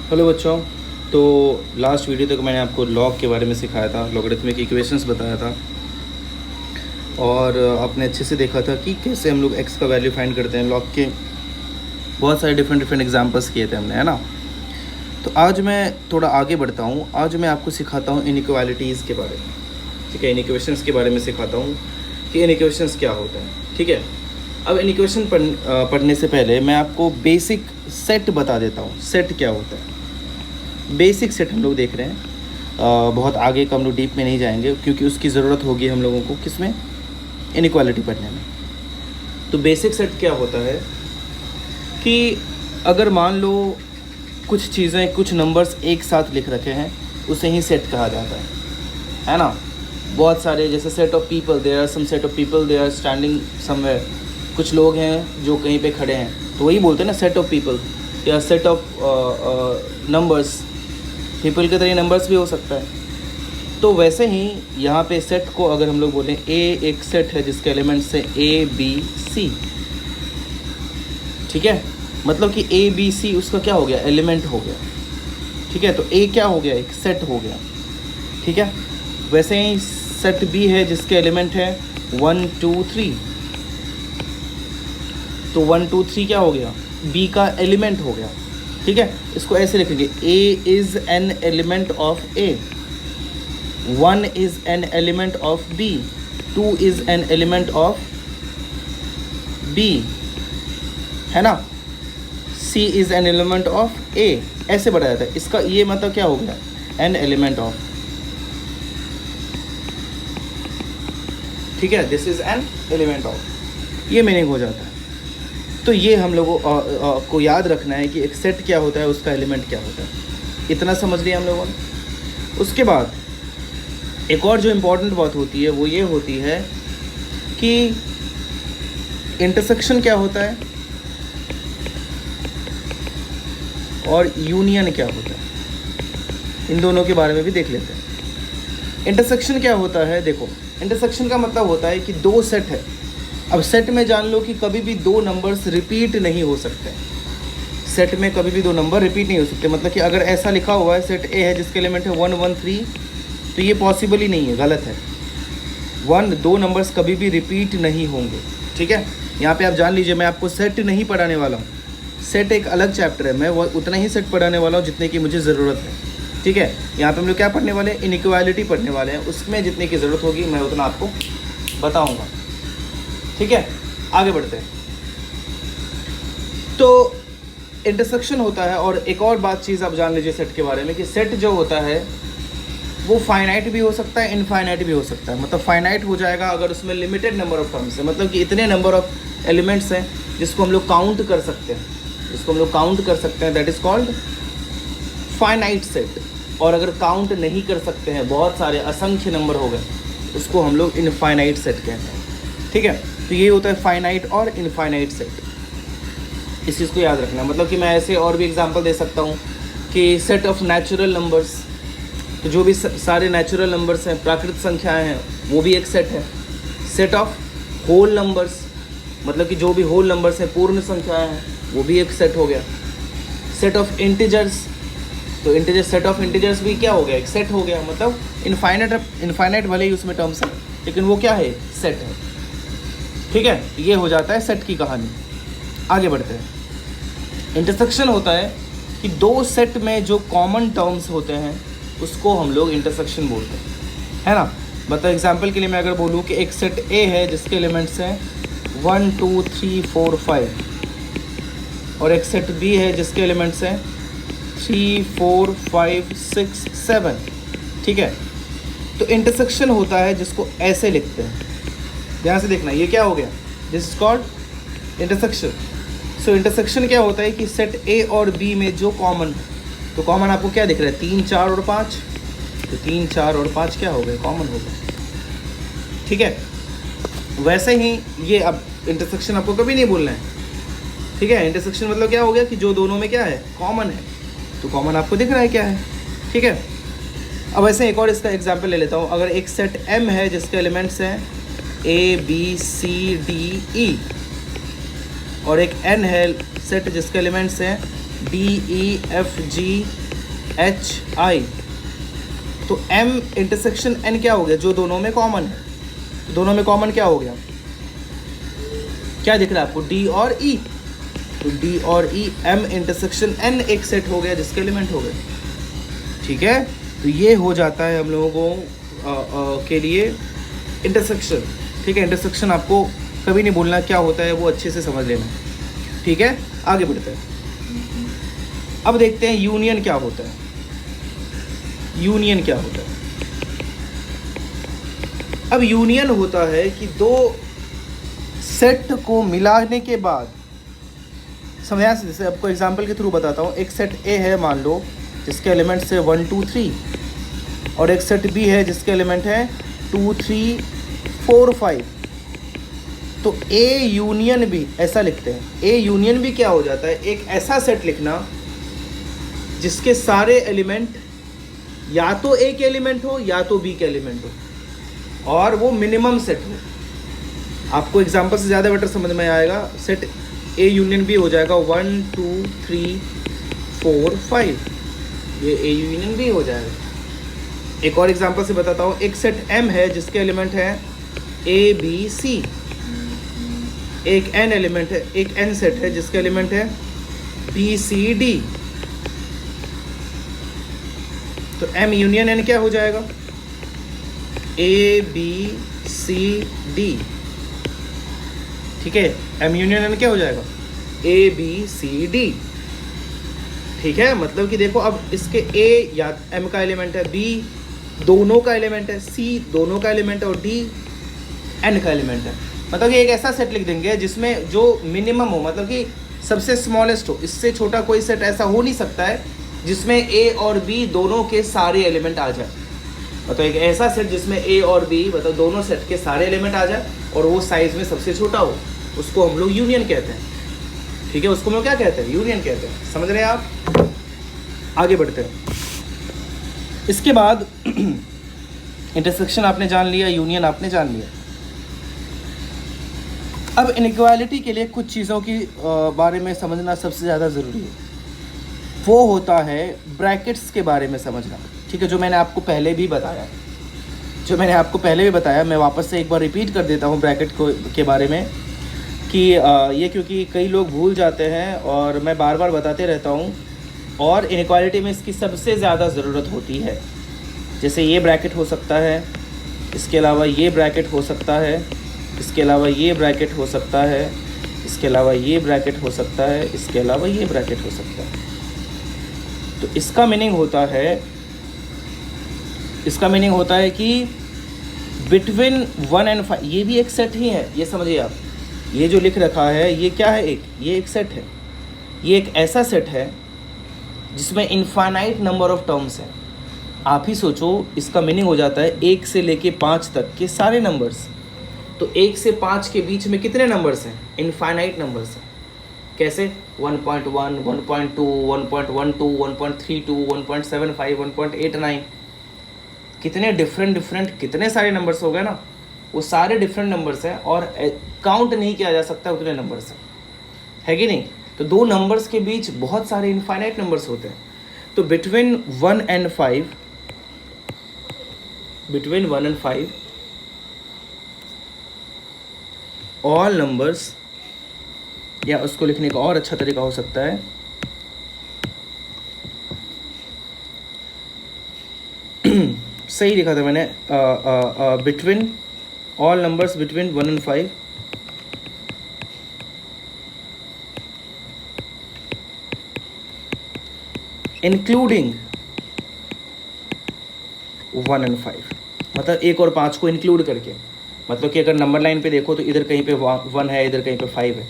Hello बच्चों। तो last video तक मैंने आपको लॉग के बारे में सिखाया था, लॉगरिथमिक इक्वेशंस बताया था और आपने अच्छे से देखा था कि कैसे हम लोग एक्स का वैल्यू फाइंड करते हैं। लॉग के बहुत सारे डिफरेंट एग्जांपल्स किए थे हमने, है ना। तो आज मैं थोड़ा आगे बढ़ता हूँ। आज मैं आपको सिखाता हूँ इनइक्वालिटीज़ के बारे में, ठीक है। इनइक्वेशंस के बारे में सिखाता हूँ कि इनइक्वेशंस क्या होता है, ठीक है। अब इनइक्वेशन पढ़ने से पहले मैं आपको बेसिक सेट बता देता हूँ। सेट क्या होता है, बेसिक सेट हम लोग देख रहे हैं। बहुत आगे का हम लोग डीप में नहीं जाएंगे क्योंकि उसकी ज़रूरत होगी हम लोगों को किसमें, इनइक्वालिटी पढ़ने में। तो बेसिक सेट क्या होता है कि अगर मान लो कुछ चीज़ें, कुछ नंबर्स एक साथ लिख रखे हैं, उसे ही सेट कहा जाता है ना। बहुत सारे, जैसे set of people, there are some set of people they are standing somewhere. कुछ लोग हैं जो कहीं पे खड़े हैं, तो वही बोलते हैं ना सेट ऑफ पीपल, या सेट ऑफ नंबर्स। पीपल के तरह नंबर्स भी हो सकता है। तो वैसे ही यहाँ पे सेट को अगर हम लोग बोलें, ए एक सेट है जिसके एलिमेंट्स हैं ए बी सी, ठीक है। मतलब कि ए बी सी उसका क्या हो गया, एलिमेंट हो गया, ठीक है। तो ए क्या हो गया, एक सेट हो गया, ठीक है। वैसे ही सेट बी है जिसके एलिमेंट है 1 2 3, तो 1 2 3 क्या हो गया, बी का एलिमेंट हो गया, ठीक है। इसको ऐसे लिखेंगे, A is an element of A, 1 is an element of B, 2 is an element of B, है ना। C is an element of A, ऐसे बढ़ाया जाता है। इसका ये मतलब क्या हो गया, एन एलिमेंट ऑफ, ठीक है। This is an element of, ये मीनिंग हो जाता है। तो ये हम लोगों को याद रखना है कि एक सेट क्या होता है, उसका एलिमेंट क्या होता है। इतना समझ लिया हम लोगों ने। उसके बाद एक और जो इम्पोर्टेंट बात होती है वो ये होती है कि इंटरसेक्शन क्या होता है और यूनियन क्या होता है। इन दोनों के बारे में भी देख लेते हैं। इंटरसेक्शन क्या होता है, देखो, इंटरसेक्शन का मतलब होता है कि दो सेट है। अब सेट में जान लो कि कभी भी दो नंबर्स रिपीट नहीं हो सकते। सेट में कभी भी दो नंबर रिपीट नहीं हो सकते। मतलब कि अगर ऐसा लिखा हुआ है, सेट ए है जिसके एलिमेंट है 1 1 3, तो ये पॉसिबल ही नहीं है, गलत है। दो नंबर्स कभी भी रिपीट नहीं होंगे, ठीक है। यहाँ पे आप जान लीजिए, मैं आपको सेट नहीं पढ़ाने वाला हूँ। सेट एक अलग चैप्टर है, मैं वो उतना ही सेट पढ़ाने वाला हूँ जितने की मुझे ज़रूरत है, ठीक है। यहाँ पे हम लोग क्या पढ़ने वाले हैं, इनइक्वालिटी पढ़ने वाले हैं। उसमें जितने की ज़रूरत होगी मैं उतना आपको बताऊँगा, ठीक है। आगे बढ़ते हैं। तो इंटरसेक्शन होता है। और एक और बात चीज़ आप जान लीजिए सेट के बारे में, कि सेट जो होता है वो फाइनाइट भी हो सकता है, इनफाइनाइट भी हो सकता है। मतलब फाइनाइट हो जाएगा अगर उसमें लिमिटेड नंबर ऑफ टर्म्स है, मतलब कि इतने नंबर ऑफ एलिमेंट्स हैं जिसको हम लोग काउंट कर सकते हैं, that is called finite set. और अगर काउंट नहीं कर सकते हैं, बहुत सारे असंख्य नंबर हो गए, उसको हम लोग इनफाइनाइट सेट कहते हैं, ठीक है। तो ये होता है फाइनाइट और इनफाइनाइट सेट। इस चीज़ को याद रखना। मतलब कि मैं ऐसे और भी एग्जांपल दे सकता हूँ कि सेट ऑफ नेचुरल नंबर्स, तो जो भी सारे नेचुरल नंबर्स हैं, प्राकृतिक संख्याएं हैं, वो भी एक सेट है। सेट ऑफ होल नंबर्स, मतलब कि जो भी होल नंबर्स हैं, पूर्ण संख्याएं हैं, वो भी एक सेट हो गया। सेट ऑफ इंटीजर्स, तो इंटीजर, सेट ऑफ इंटीजर्स भी क्या हो गया, एक सेट हो गया। मतलब इनफाइनाइट भले ही उसमें टर्म्स है, लेकिन वो क्या है, सेट है, ठीक है। ये हो जाता है सेट की कहानी। आगे बढ़ते हैं। इंटरसेक्शन होता है कि दो सेट में जो कॉमन टर्म्स होते हैं उसको हम लोग इंटरसेक्शन बोलते हैं, है ना। मतलब एग्जाम्पल के लिए मैं अगर बोलूँ कि एक सेट ए है जिसके एलिमेंट्स हैं 1 2 3 4 5, और एक सेट बी है जिसके एलिमेंट्स हैं 3 4 5 6 7, ठीक है। तो इंटरसेक्शन होता है जिसको ऐसे लिखते हैं, ध्यान से देखना, ये क्या हो गया, this is called intersection. So intersection क्या होता है कि सेट ए और बी में जो कॉमन, तो कॉमन आपको क्या दिख रहा है, 3 4 और 5, तो 3 4 और 5 क्या हो गए, कॉमन हो गए, ठीक है। वैसे ही ये अब इंटरसेक्शन आपको कभी नहीं बोलना है, ठीक है। इंटरसेक्शन मतलब क्या हो गया कि जो दोनों में क्या है, कॉमन है। तो कॉमन आपको दिख रहा है क्या है, ठीक है। अब ऐसे एक और इसका एग्जांपल ले लेता हूँ। अगर एक सेट M है जिसके एलिमेंट्स हैं A B C D E, और एक N है सेट जिसके एलिमेंट्स हैं DEFGHI, तो M इंटरसेक्शन N क्या हो गया, जो दोनों में कॉमन है। दोनों में कॉमन क्या हो गया, क्या दिख रहा है आपको, D और E, तो D और E, M इंटरसेक्शन N एक सेट हो गया जिसके एलिमेंट हो गए। ठीक है, तो ये हो जाता है हम लोगों के लिए इंटरसेक्शन। ठीक है, इंटरसेक्शन आपको कभी नहीं भूलना क्या होता है, वो अच्छे से समझ लेना। ठीक है, आगे बढ़ते हैं। अब देखते हैं यूनियन क्या होता है। यूनियन क्या होता है, अब यूनियन होता है कि दो सेट को मिलाने के बाद, समझा, जैसे आपको एग्जांपल के थ्रू बताता हूँ। एक सेट ए है मान लो, जिसके एलिमेंट है 1 2 3, और एक सेट बी है जिसके एलिमेंट है 2 3 4 5। तो ए यूनियन भी ऐसा लिखते हैं। ए यूनियन भी क्या हो जाता है, एक ऐसा सेट लिखना जिसके सारे एलिमेंट या तो ए के एलिमेंट हो या तो बी के एलिमेंट हो, और वो मिनिमम सेट हो। आपको एग्जांपल से ज़्यादा बेटर समझ में आएगा। सेट ए यूनियन भी हो जाएगा 1 2 3 4 5, ये ए यूनियन भी हो जाएगा। एक और एग्जांपल से बताता हूँ। एक सेट M है जिसके एलिमेंट है A B C, एक N एलिमेंट है, एक N सेट है जिसके एलिमेंट है B C D। तो M यूनियन N क्या हो जाएगा, A B C D। ठीक है, M यूनियन N क्या हो जाएगा, A B C D। ठीक है, मतलब कि देखो अब इसके A या M का एलिमेंट है, B दोनों का एलिमेंट है, C दोनों का एलिमेंट है, और D N का एलिमेंट है। मतलब कि एक ऐसा सेट लिख देंगे जिसमें जो मिनिमम हो, मतलब कि सबसे स्मॉलेस्ट हो। इससे छोटा कोई सेट ऐसा हो नहीं सकता है जिसमें A और B दोनों के सारे एलिमेंट आ जाए। मतलब एक ऐसा सेट जिसमें A और B मतलब दोनों सेट के सारे एलिमेंट आ जाए और वो साइज में सबसे छोटा हो, उसको हम लोग यूनियन कहते हैं। ठीक है, उसको हम लोग क्या कहते हैं, यूनियन कहते हैं। समझ रहे हैं आप, आगे बढ़ते हैं। इसके बाद इंटरसेक्शन आपने जान लिया, यूनियन आपने जान लिया। अब इनइक्वालिटी के लिए कुछ चीज़ों की बारे में समझना सबसे ज़्यादा ज़रूरी है। वो होता है ब्रैकेट्स के बारे में समझना। ठीक है, जो मैंने आपको पहले भी बताया, मैं वापस से एक बार रिपीट कर देता हूँ ब्रैकेट के बारे में कि ये क्योंकि कई लोग भूल जाते हैं और मैं बार बार बताते रहता हूँ, और इनइक्वालिटी में इसकी सबसे ज़्यादा ज़रूरत होती है। जैसे ये ब्रैकेट हो सकता है, इसके अलावा ये ब्रैकेट हो सकता है, इसके अलावा ये ब्रैकेट हो सकता है, इसके अलावा ये ब्रैकेट हो सकता है, इसके अलावा ये ब्रैकेट हो सकता है। तो इसका मीनिंग होता है कि बिटवीन 1 और 5, ये भी एक सेट ही है। ये समझिए आप, ये जो लिख रखा है ये क्या है, ये एक सेट है। ये एक ऐसा सेट है जिसमें इनफाइनाइट नंबर ऑफ टर्म्स हैं। आप ही सोचो, इसका मीनिंग हो जाता है 1 से लेके 5 तक के सारे नंबर्स। तो 1 से 5 के बीच में कितने नंबर्स हैं, इनफाइनाइट नंबर्स हैं। कैसे, 1.1 1.2 1.12 1.32 1.75 1.89, कितने डिफरेंट कितने सारे नंबर्स हो गए ना। वो सारे डिफरेंट नंबर्स हैं और काउंट नहीं किया जा सकता उतने नंबर्स हैं, है कि नहीं। तो दो नंबर्स के बीच बहुत सारे इनफाइनाइट नंबर्स होते हैं। तो बिटवीन 1 और 5 ऑल नंबर्स, या उसको लिखने का और अच्छा तरीका हो सकता है, सही लिखा था मैंने, बिटवीन ऑल नंबर्स बिटवीन 1 और 5 इंक्लूडिंग 1 और 5, मतलब 1 और 5 को इंक्लूड करके। मतलब कि अगर नंबर लाइन पे देखो तो इधर कहीं पे 1 है, इधर कहीं पे 5 है,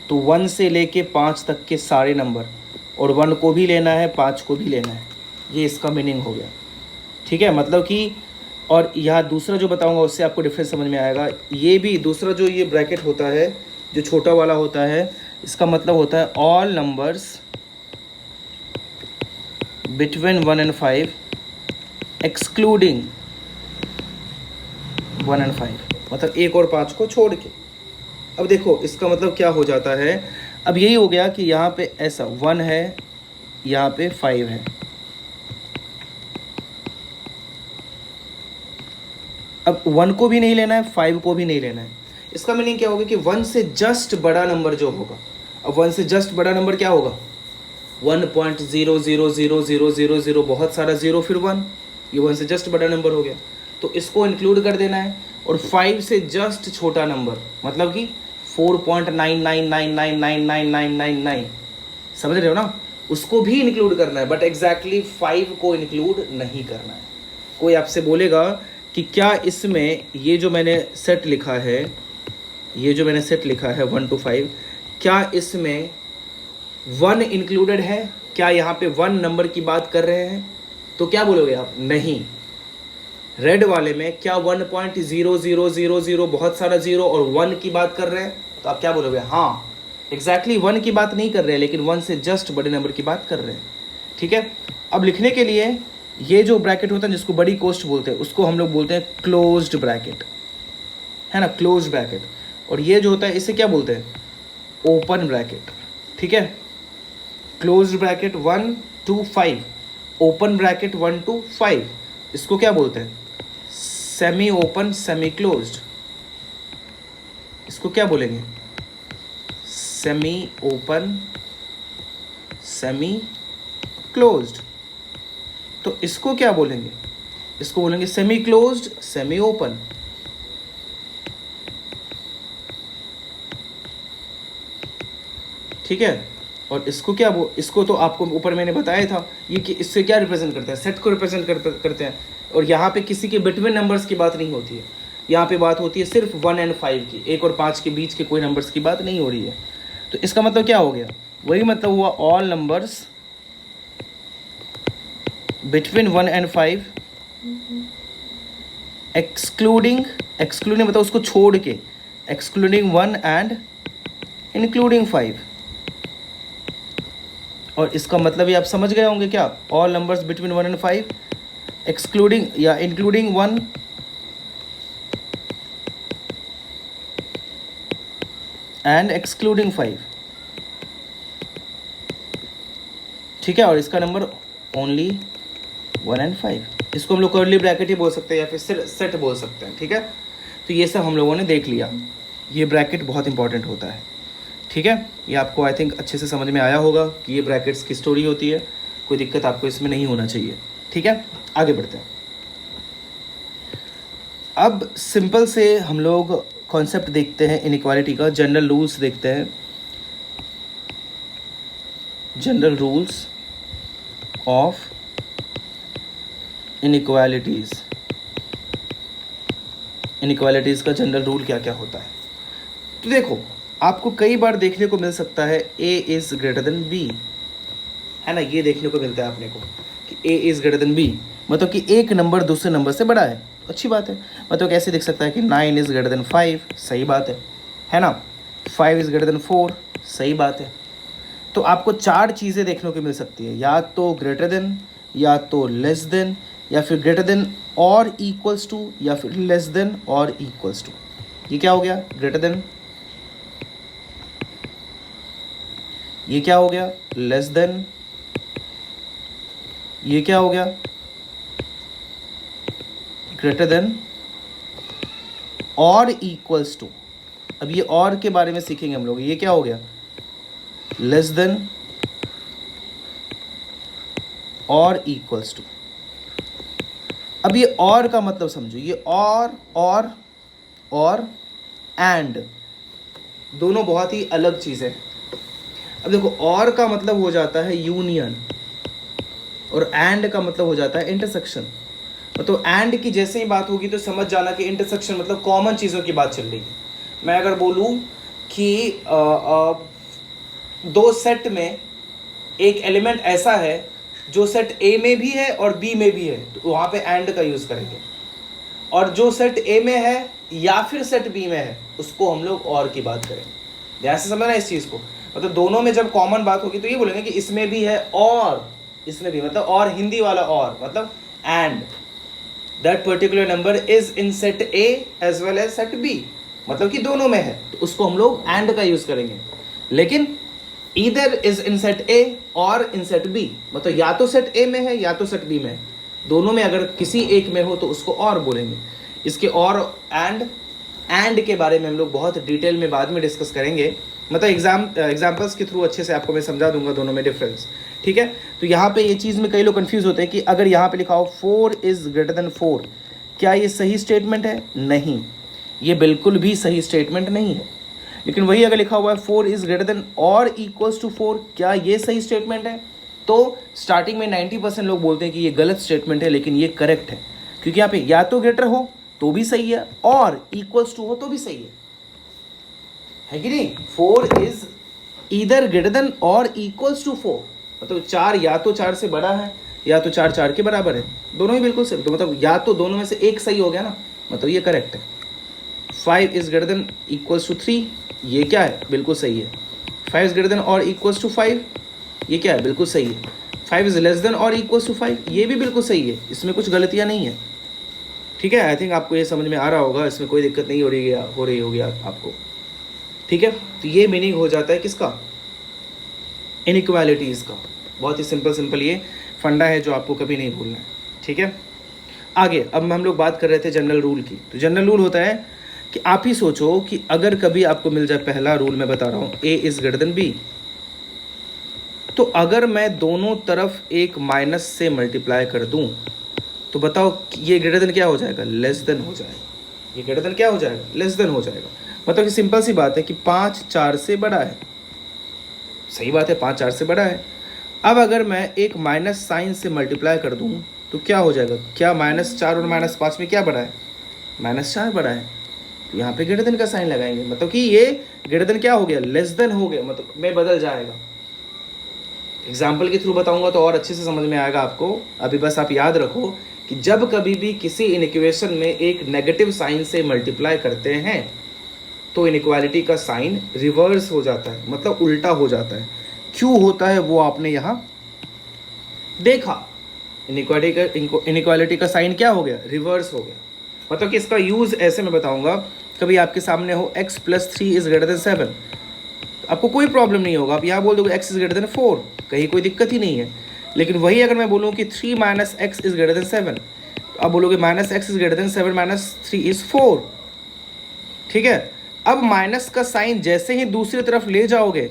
तो 1 से लेके 5 तक के सारे नंबर, और 1 को भी लेना है 5 को भी लेना है। ये इसका मीनिंग हो गया। ठीक है, मतलब कि, और यहाँ दूसरा जो बताऊंगा उससे आपको डिफरेंस समझ में आएगा। ये भी दूसरा जो ये ब्रैकेट होता है, जो छोटा वाला होता है, इसका मतलब होता है ऑल नंबर्स बिटवीन 1 और 5 एक्सक्लूडिंग 1 और 5, मतलब 1 और 5 को छोड़ के। अब देखो इसका मतलब क्या हो जाता है। अब यही हो गया कि यहाँ पे ऐसा 1 है, यहाँ पे 5 है। अब 1 को भी नहीं लेना है, 5 को भी नहीं लेना है। इसका मीनिंग क्या होगा कि 1 से जस्ट बड़ा नंबर जो होगा, अब 1 से जस्ट बड़ा नंबर क्या होगा, 1.0000000, बहुत सारा जीरो फिर 1, ये 1 से जस्ट बड़ा नंबर हो गया, तो इसको इंक्लूड कर देना है। और 5 से जस्ट छोटा नंबर मतलब कि 4.99999999, समझ रहे हो ना, उसको भी इंक्लूड करना है, बट एग्जैक्टली 5 को इंक्लूड नहीं करना है। कोई आपसे बोलेगा कि क्या इसमें ये जो मैंने सेट लिखा है, ये जो मैंने सेट लिखा है 1 to 5, क्या इसमें 1 इंक्लूडेड है, क्या यहाँ पे 1 नंबर की बात कर रहे हैं, तो क्या बोलोगे आप, नहीं। रेड वाले में क्या 1.0000 बहुत सारा जीरो और 1 की बात कर रहे हैं, तो आप क्या बोलोगे, हाँ एग्जैक्टली 1 की बात नहीं कर रहे हैं, लेकिन 1 से जस्ट बड़े नंबर की बात कर रहे हैं। ठीक है, अब लिखने के लिए ये जो ब्रैकेट होता है जिसको बड़ी कोष्ठ बोलते हैं, उसको हम लोग बोलते हैं क्लोज्ड ब्रैकेट, है ना, क्लोज्ड ब्रैकेट। और ये जो होता है इसे क्या बोलते हैं, ओपन ब्रैकेट। ठीक है, closed bracket 1 to 5, open bracket 1 to 5, इसको क्या बोलते हैं, सेमी ओपन सेमी क्लोज्ड। इसको क्या बोलेंगे, सेमी ओपन सेमी क्लोज्ड। तो इसको क्या बोलेंगे, इसको बोलेंगे सेमी क्लोज्ड सेमी ओपन। ठीक है, और इसको क्या इसको तो आपको ऊपर मैंने बताया था, ये कि इससे क्या रिप्रेजेंट करते हैं, सेट को रिप्रेजेंट करते हैं। और यहाँ पे किसी के बिटवीन नंबर्स की बात नहीं होती है, यहाँ पे बात होती है सिर्फ 1 and 5 की, 1 और 5 के बीच के कोई नंबर्स की बात नहीं हो रही है। तो इसका मतलब क्या हो गया, वही मतलब हुआ all numbers between 1 and 5 excluding मतलब उसको छोड़ के, एक्सक्लूडिंग 1 and इंक्लूडिंग 5। और इसका मतलब ये आप समझ गए होंगे क्या, all numbers between 1 and 5 excluding या इंक्लूडिंग 1 एंड एक्सक्लूडिंग 5। ठीक है, और इसका नंबर ओनली 1 and 5। इसको हम लोग कर्ली ब्रैकेट ही बोल सकते हैं या फिर सेट बोल सकते हैं। ठीक है, तो ये सब हम लोगों ने देख लिया, ये ब्रैकेट बहुत इंपॉर्टेंट होता है। ठीक है, ये आपको आई थिंक अच्छे से समझ में आया होगा कि ये ब्रैकेट्स की स्टोरी होती है, कोई दिक्कत आपको इसमें नहीं होना चाहिए। ठीक है, आगे बढ़ते हैं। अब सिंपल से हम लोग कॉन्सेप्ट देखते हैं इनइक्वालिटी का, जनरल रूल्स देखते हैं, general rules of inequalities. Inequalities का जनरल रूल क्या क्या होता है, तो देखो आपको कई बार देखने को मिल सकता है a is greater than b, है ना, ये देखने को मिलता है अपने को कि a is greater than b, मतलब कि एक नंबर दूसरे नंबर से बड़ा है, अच्छी बात है। मतलब कैसे दिख सकता है कि 9 इज़ ग्रेटर देन 5, सही बात है ना, 5 इज़ ग्रेटर देन 4, सही बात है। तो आपको 4 चीज़ें देखने को मिल सकती है, या तो ग्रेटर देन, या तो लेस देन, या फिर ग्रेटर देन और इक्वल्स टू, या फिर लेस देन और इक्वल्स टू। ये क्या हो गया, ग्रेटर देन, ये क्या हो गया, लेस देन, ये क्या हो गया, ग्रेटर देन और इक्वल्स टू। अब ये और के बारे में सीखेंगे हम लोग, ये क्या हो गया, लेस देन और इक्वल्स टू। अब ये और का मतलब समझो, ये और एंड दोनों बहुत ही अलग चीज़ें हैं। अब देखो और का मतलब हो जाता है यूनियन और एंड का मतलब हो जाता है इंटरसेक्शन। तो एंड की जैसे ही बात होगी तो समझ जाना कि इंटरसेक्शन मतलब कॉमन चीज़ों की बात चल रही है। मैं अगर बोलूँ कि दो सेट में एक एलिमेंट ऐसा है जो सेट ए में भी है और बी में भी है, तो वहाँ पे एंड का यूज़ करेंगे। और जो सेट ए में है या फिर सेट बी में है उसको हम लोग और की बात करेंगे। ध्यान से समझना इस चीज़ को, मतलब दोनों में जब कॉमन बात होगी तो ये बोलेंगे कि इसमें भी है और इसमें भी, मतलब और हिंदी वाला और मतलब and that particular number is in set A as well as set B, मतलब कि दोनों में है, तो उसको हम लोग एंड का यूज़ करेंगे। लेकिन ईदर इज इन सेट ए और इन सेट बी, मतलब या तो सेट ए में है या तो सेट बी में है, दोनों में अगर किसी एक में हो तो उसको और बोलेंगे। इसके और एंड के बारे में हम लोग बहुत डिटेल में बाद में डिस्कस करेंगे, मतलब एग्जाम्पल्स के थ्रू अच्छे से आपको मैं समझा दूंगा दोनों में डिफरेंस, ठीक है। तो यहाँ पे ये चीज़ में कई लोग कंफ्यूज होते हैं कि अगर यहाँ पे लिखा हो 4 इज ग्रेटर देन 4, क्या ये सही स्टेटमेंट है? नहीं, ये बिल्कुल भी सही स्टेटमेंट नहीं है। लेकिन वही अगर लिखा हुआ है 4 इज ग्रेटर देन और इक्वल्स टू 4, क्या ये सही स्टेटमेंट है? तो स्टार्टिंग में 90% लोग बोलते हैं कि ये गलत स्टेटमेंट है, लेकिन ये करेक्ट है, क्योंकि यहाँ पे या तो ग्रेटर हो तो भी सही है और इक्वल्स टू हो तो भी सही है कि नहीं। 4 इज ईदर ग्रेटर देन और इक्वल्स टू 4, मतलब 4 या तो 4 से बड़ा है या तो 4 4 के बराबर है, दोनों ही बिल्कुल सही, तो मतलब या तो दोनों में से एक सही हो गया ना, मतलब ये करेक्ट है। 5 is greater than equals to 3, ये क्या है? बिल्कुल सही है। 5 इज ग्रेटर देन और इक्वल्स टू 5, ये क्या है? बिल्कुल सही है। 5 इज लेस देन और इक्वल्स टू 5, ये भी बिल्कुल सही है, इसमें कुछ गलतियाँ नहीं है, ठीक है। आई थिंक आपको ये समझ में आ रहा होगा, इसमें कोई दिक्कत नहीं हो रही होगी आपको, ठीक है। तो ये मीनिंग हो जाता है किसका? इनइक्वालिटीज़ का। बहुत ही सिंपल ये फंडा है जो आपको कभी नहीं भूलना है, ठीक है। आगे अब हम लोग बात कर रहे थे जनरल रूल की। तो जनरल रूल होता है कि आप ही सोचो कि अगर कभी आपको मिल जाए, पहला रूल मैं बता रहा हूँ, ए इज ग्रेटर देन बी, तो अगर मैं दोनों तरफ एक माइनस से मल्टीप्लाई कर दूं तो बताओ ये ग्रेटर देन क्या हो जाएगा? लेस देन हो जाएगा। ये ग्रेटर देन क्या हो जाएगा? लेस देन हो जाएगा। मतलब कि सिंपल सी बात है कि 5 4 से बड़ा है, सही बात है, 5 4 से बड़ा है। अब अगर मैं एक माइनस साइन से मल्टीप्लाई कर दूं तो क्या हो जाएगा? क्या -4 और -5 में क्या बड़ा है? -4 बड़ा है। तो यहाँ पे ग्रेटर देन का साइन लगाएंगे, मतलब कि ये ग्रेटर देन क्या हो गया? लेस देन हो गया, मतलब में बदल जाएगा। एग्जाम्पल के थ्रू बताऊंगा तो और अच्छे से समझ में आएगा आपको। अभी बस आप याद रखो कि जब कभी भी किसी इनइक्वेशन में एक नेगेटिव साइन से मल्टीप्लाई करते हैं तो इनइक्वालिटी का साइन रिवर्स हो जाता है, मतलब उल्टा हो जाता है। क्यों होता है वो आपने यहाँ देखा। इनइक्वालिटी का साइन क्या हो गया? रिवर्स हो गया। मतलब कि इसका यूज ऐसे मैं बताऊंगा, कभी आपके सामने हो x + 3 इज ग्रेटर देन 7, आपको कोई प्रॉब्लम नहीं होगा, आप यहाँ बोल दोगे x इज ग्रेटर देन 4, कहीं कोई दिक्कत ही नहीं है। लेकिन वही अगर मैं बोलूँ कि 3 - x इज ग्रेटर देन 7, तो आप बोलोगे -x is greater then 7 - 3 is 4, ठीक है। अब माइनस का साइन जैसे ही दूसरी तरफ ले जाओगे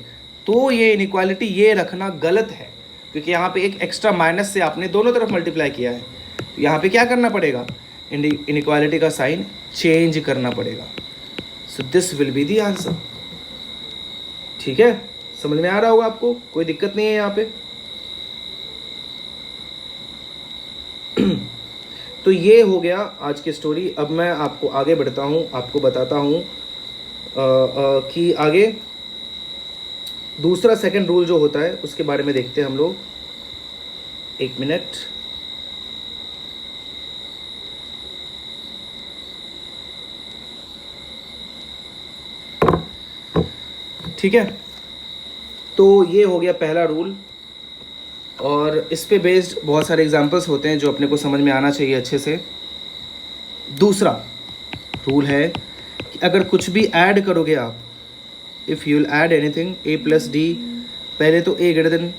तो ये इनइक्वालिटी ये रखना गलत है, क्योंकि यहाँ पे एक एक्स्ट्रा माइनस से आपने दोनों तरफ मल्टीप्लाई किया है। तो यहाँ पे क्या करना पड़ेगा? इनइक्वालिटी का साइन चेंज करना पड़ेगा। So this will be the answer, ठीक है। समझ में आ रहा होगा आपको, कोई दिक्कत नहीं है यहाँ पे। तो ये हो गया आज की स्टोरी। अब मैं आपको आगे बढ़ता हूँ, आपको बताता हूँ कि आगे दूसरा सेकंड रूल जो होता है उसके बारे में देखते हैं हम लोग। एक मिनट, ठीक है। तो ये हो गया पहला रूल, और इस पे बेस्ड बहुत सारे एग्जांपल्स होते हैं जो अपने को समझ में आना चाहिए अच्छे से। दूसरा रूल है कि अगर कुछ भी ऐड करोगे आप, if you will add anything a + d, पहले तो a ग्रेटर देन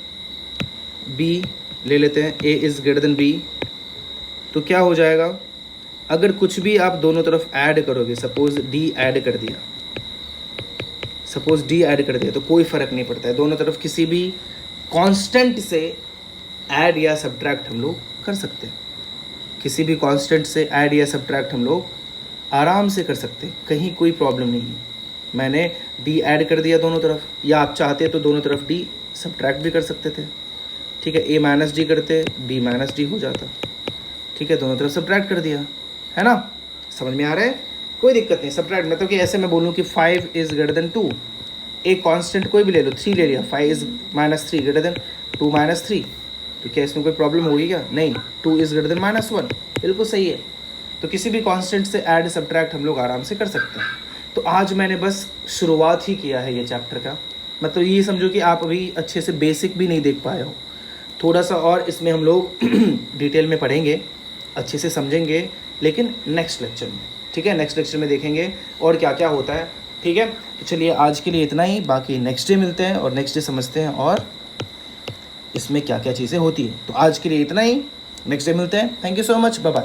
b ले लेते हैं, a is greater than b, तो क्या हो जाएगा? अगर कुछ भी आप दोनों तरफ ऐड करोगे, सपोज d ऐड कर दिया, तो कोई फ़र्क नहीं पड़ता है, दोनों तरफ किसी भी कांस्टेंट से ऐड या सब्ट्रैक्ट हम लोग कर सकते हैं। किसी भी कांस्टेंट से ऐड या सब्ट्रैक्ट हम लोग आराम से कर सकते हैं, कहीं कोई प्रॉब्लम नहीं है। मैंने d ऐड कर दिया दोनों तरफ, या आप चाहते तो दोनों तरफ d सब्ट्रैक्ट भी कर सकते थे, ठीक है। a - d करते, d - d हो जाता, ठीक है। दोनों तरफ सब्ट्रैक्ट कर दिया, है ना। समझ में आ रहा है? कोई दिक्कत नहीं। सब्ट्रैक्ट मतलब कि ऐसे मैं बोलूँ कि 5 इज़ ग्रेटर देन 2, एक कांस्टेंट कोई भी ले लो, 3 ले लिया, 5 इज़ -3 ग्रेटर देन 2 - 3, तो क्या इसमें कोई प्रॉब्लम होगी क्या? नहीं। 2 इज़ ग्रेटर देन -1, बिल्कुल सही है। तो किसी भी कांस्टेंट से ऐड सब्ट्रैक्ट हम लोग आराम से कर सकते हैं। तो आज मैंने बस शुरुआत ही किया है ये चैप्टर का, मतलब ये समझो कि आप अभी अच्छे से बेसिक भी नहीं देख पाए हो। थोड़ा सा और इसमें हम लोग डिटेल में पढ़ेंगे, अच्छे से समझेंगे, लेकिन नेक्स्ट लेक्चर में, ठीक है। नेक्स्ट लेक्चर में देखेंगे और क्या क्या होता है। ठीक है, तो चलिए आज के लिए इतना ही, बाकी नेक्स्ट डे मिलते हैं और नेक्स्ट डे समझते हैं और इसमें क्या क्या चीज़ें होती है। तो आज के लिए इतना ही, नेक्स्ट डे मिलते हैं। Thank you so much, bye bye.